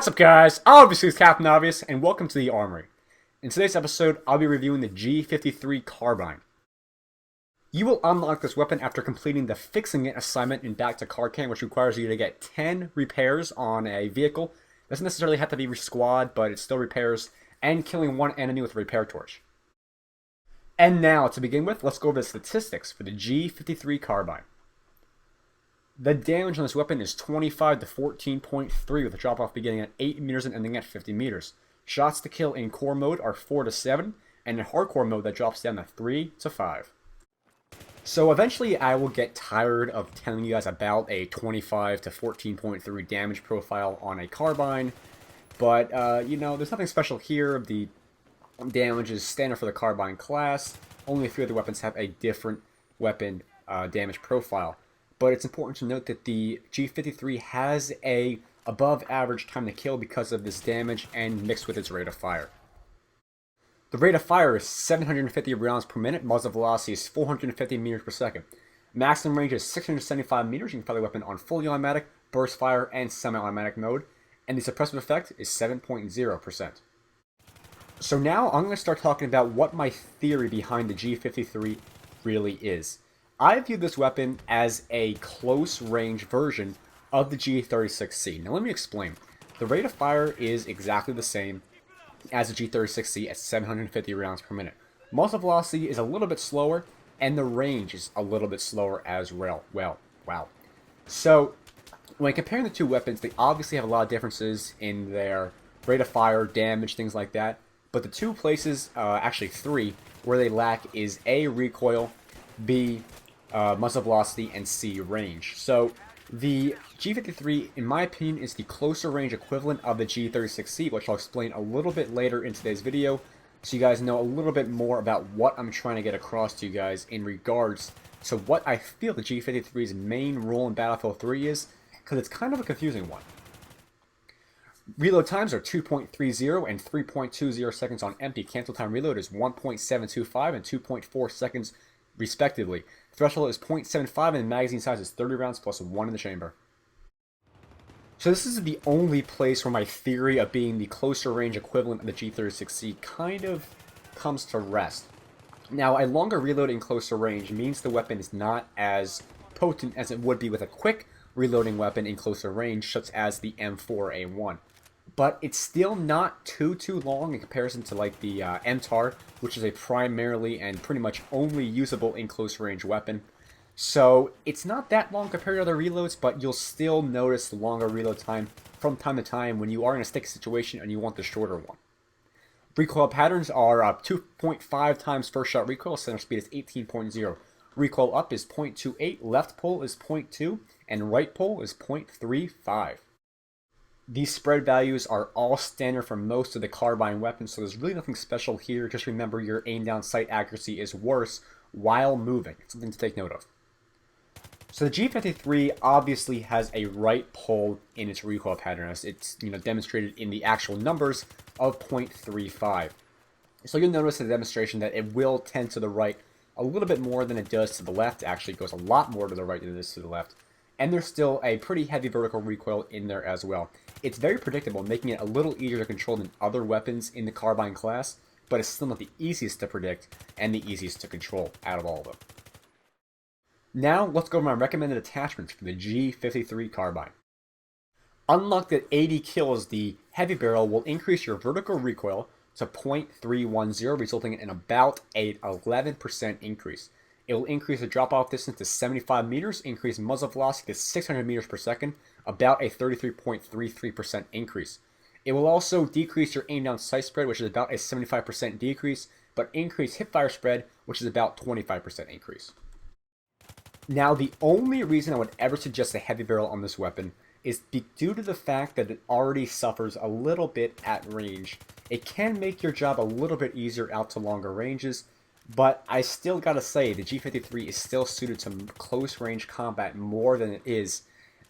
What's up, guys? Obviously, it's Captain Obvious, and welcome to the Armory. In today's episode, I'll be reviewing the G53 carbine. You will unlock this weapon after completing the Fixing It assignment in Back to Car Camp, which requires you to get 10 repairs on a vehicle. Doesn't necessarily have to be squad, but it still repairs, and killing one enemy with a repair torch. And now, to begin with, let's go over the statistics for the G53 carbine. The damage on this weapon is 25 to 14.3 with a drop-off beginning at 8 meters and ending at 50 meters. Shots to kill in core mode are 4 to 7, and in hardcore mode that drops down to 3 to 5. So eventually I will get tired of telling you guys about a 25 to 14.3 damage profile on a carbine, but there's nothing special here. The damage is standard for the carbine class. Only a few other weapons have a different weapon damage profile. But it's important to note that the G53 has a above average time to kill because of this damage and mixed with its rate of fire. The rate of fire is 750 rounds per minute, muzzle velocity is 450 meters per second. Maximum range is 675 meters. You can fire the weapon on fully automatic, burst fire, and semi-automatic mode, and the suppressive effect is 7.0%. So now I'm going to start talking about what my theory behind the G53 really is. I view this weapon as a close-range version of the G36C. Now let me explain. The rate of fire is exactly the same as the G36C at 750 rounds per minute. Muzzle velocity is a little bit slower, and the range is a little bit slower as well. Wow. So when comparing the two weapons, they obviously have a lot of differences in their rate of fire, damage, things like that. But the two places, actually three, where they lack is A, recoil, B, muzzle velocity, and C, range. So the G53, in my opinion, is the closer range equivalent of the G36C, which I'll explain a little bit later in today's video, so you guys know a little bit more about what I'm trying to get across to you guys in regards to what I feel the G53's main role in Battlefield 3 is, because it's kind of a confusing one. Reload times are 2.30 and 3.20 seconds on empty. Cancel time reload is 1.725 and 2.4 seconds respectively. Threshold is 0.75 and the magazine size is 30 rounds plus 1 in the chamber. So this is the only place where my theory of being the closer range equivalent of the G36C kind of comes to rest. Now, a longer reload in closer range means the weapon is not as potent as it would be with a quick reloading weapon in closer range, such as the M4A1. But it's still not too long in comparison to like the MTAR, which is a primarily and pretty much only usable in close range weapon. So it's not that long compared to other reloads, but you'll still notice the longer reload time from time to time when you are in a sticky situation and you want the shorter one. Recoil patterns are 2.5 times first shot recoil, center speed is 18.0. Recoil up is 0.28, left pull is 0.2, and right pull is 0.35. These spread values are all standard for most of the carbine weapons, so there's really nothing special here. Just remember your aim down sight accuracy is worse while moving. It's something to take note of. So the G53 obviously has a right pull in its recoil pattern, as it's demonstrated in the actual numbers of 0.35. So you'll notice in the demonstration that it will tend to the right a little bit more than it does to the left. Actually, it goes a lot more to the right than it is to the left. And there's still a pretty heavy vertical recoil in there as well. It's very predictable, making it a little easier to control than other weapons in the carbine class, but it's still not the easiest to predict and the easiest to control out of all of them. Now, let's go over my recommended attachments for the G53 carbine. Unlocked at 80 kills, the heavy barrel will increase your vertical recoil to 0.310, resulting in about an 11% increase. It will increase the drop-off distance to 75 meters, increase muzzle velocity to 600 meters per second, about a 33.33% increase. It will also decrease your aim down sight spread, which is about a 75% decrease, but increase hipfire spread, which is about 25% increase. Now, the only reason I would ever suggest a heavy barrel on this weapon is due to the fact that it already suffers a little bit at range. It can make your job a little bit easier out to longer ranges, but I still gotta say, the G53 is still suited to close range combat more than it is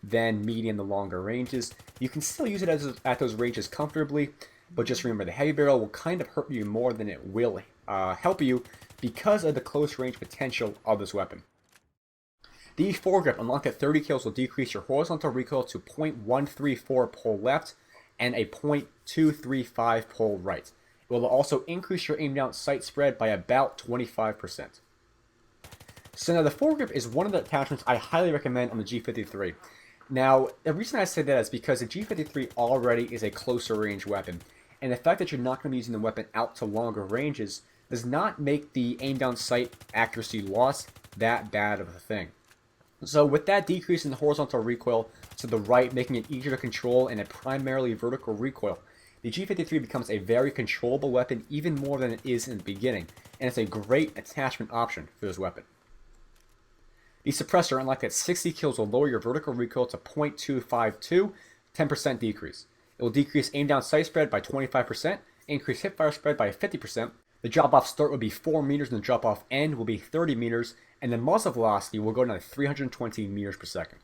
than medium to longer ranges. You can still use it at those ranges comfortably, but just remember the heavy barrel will kind of hurt you more than it will help you because of the close range potential of this weapon. The foregrip unlocked at 30 kills will decrease your horizontal recoil to 0.134 pull left, and a .235 pull right. It will also increase your aim down sight spread by about 25%. So now the foregrip is one of the attachments I highly recommend on the G53. Now, the reason I say that is because the G53 already is a closer range weapon, and the fact that you're not going to be using the weapon out to longer ranges does not make the aim down sight accuracy loss that bad of a thing. So with that decrease in the horizontal recoil to the right, making it easier to control and a primarily vertical recoil, the G53 becomes a very controllable weapon even more than it is in the beginning, and it's a great attachment option for this weapon. The suppressor, unlike that 60 kills, will lower your vertical recoil to .252, 10% decrease. It will decrease aim down sight spread by 25%, increase hipfire spread by 50%. The drop-off start will be 4 meters and the drop-off end will be 30 meters, and the muzzle velocity will go down to 320 meters per second.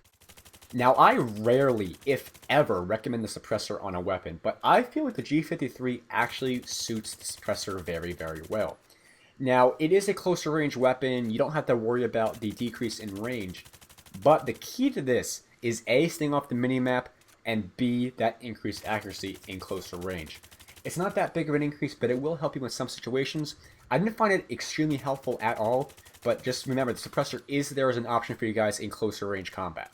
Now, I rarely, if ever, recommend the suppressor on a weapon, but I feel like the G53 actually suits the suppressor very, very well. Now, it is a closer range weapon, you don't have to worry about the decrease in range, but the key to this is A, staying off the minimap, and B, that increased accuracy in closer range. It's not that big of an increase, but it will help you in some situations. I didn't find it extremely helpful at all, but just remember, the suppressor is there as an option for you guys in closer range combat.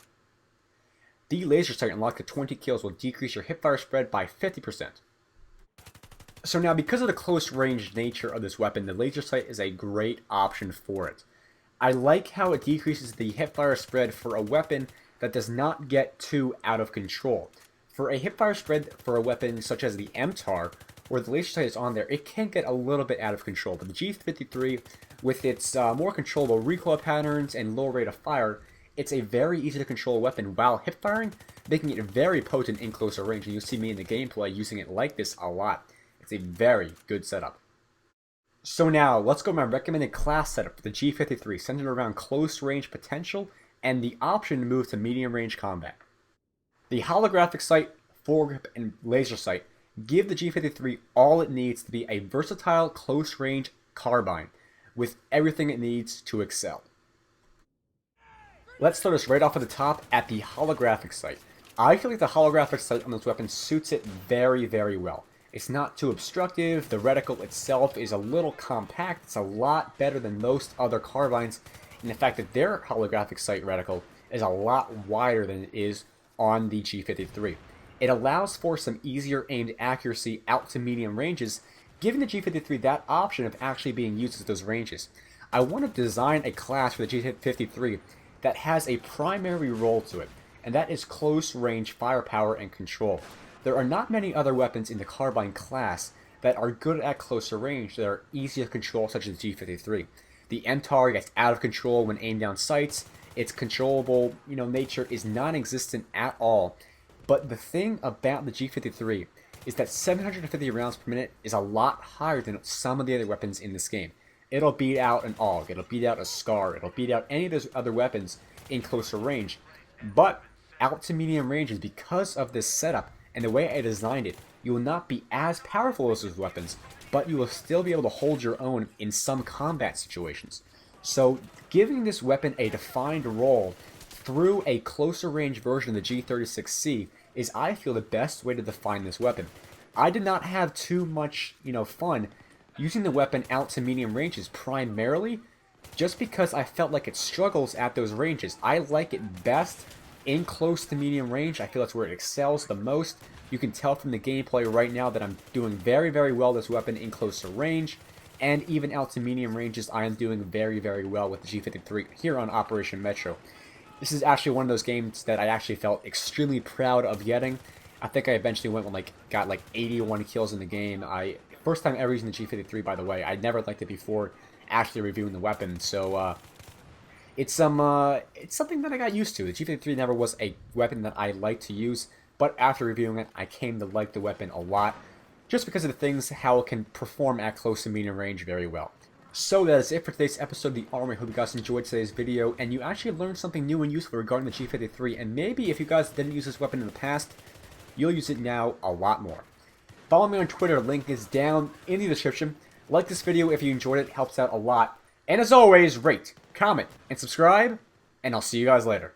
The laser sight unlocked at 20 kills will decrease your hipfire spread by 50%. So now, because of the close range nature of this weapon, the laser sight is a great option for it. I like how it decreases the hipfire spread for a weapon that does not get too out of control. For a hipfire spread for a weapon such as the MTAR, where the laser sight is on there, it can get a little bit out of control. But the G53, with its more controllable recoil patterns and low rate of fire, it's a very easy to control weapon while hipfiring, making it very potent in closer range. And you'll see me in the gameplay using it like this a lot. It's a very good setup. So now, let's go to my recommended class setup for the G53, centered around close range potential and the option to move to medium range combat. The holographic sight, foregrip, and laser sight give the G53 all it needs to be a versatile close range carbine with everything it needs to excel. Let's start us right off at the top at the holographic sight. I feel like the holographic sight on this weapon suits it very, very well. It's not too obstructive, the reticle itself is a little compact, it's a lot better than most other carbines, and the fact that their holographic sight reticle is a lot wider than it is on the G53. It allows for some easier aimed accuracy out to medium ranges, giving the G53 that option of actually being used at those ranges. I want to design a class for the G53 that has a primary role to it, and that is close range firepower and control. There are not many other weapons in the carbine class that are good at closer range that are easy to control, such as the G53. The MTAR gets out of control when aimed down sights. Its controllable, nature is non-existent at all. But the thing about the G53 is that 750 rounds per minute is a lot higher than some of the other weapons in this game. It'll beat out an AUG, it'll beat out a SCAR, it'll beat out any of those other weapons in closer range. But out to medium ranges, because of this setup and the way I designed it, you will not be as powerful as those weapons, but you will still be able to hold your own in some combat situations. So giving this weapon a defined role through a closer range version of the G36C is, I feel, the best way to define this weapon. I did not have too much, fun using the weapon out to medium ranges, primarily just because I felt like it struggles at those ranges. I like it best in close to medium range. I feel that's where it excels the most. You can tell from the gameplay right now that I'm doing very, very well with this weapon in closer range, and even out to medium ranges, I am doing very, very well with the G53 here on Operation Metro. This is actually one of those games that I actually felt extremely proud of getting. I think I eventually got 81 kills in the game. First time ever using the G53, by the way. I'd never liked it before actually reviewing the weapon, so it's something that I got used to. The G53 never was a weapon that I liked to use, but after reviewing it, I came to like the weapon a lot, just because of the things, how it can perform at close and medium range very well. So that is it for today's episode of the Armory. Hope you guys enjoyed today's video, and you actually learned something new and useful regarding the G53, and maybe if you guys didn't use this weapon in the past, you'll use it now a lot more. Follow me on Twitter, link is down in the description. Like this video if you enjoyed it, helps out a lot. And as always, rate, comment, and subscribe, and I'll see you guys later.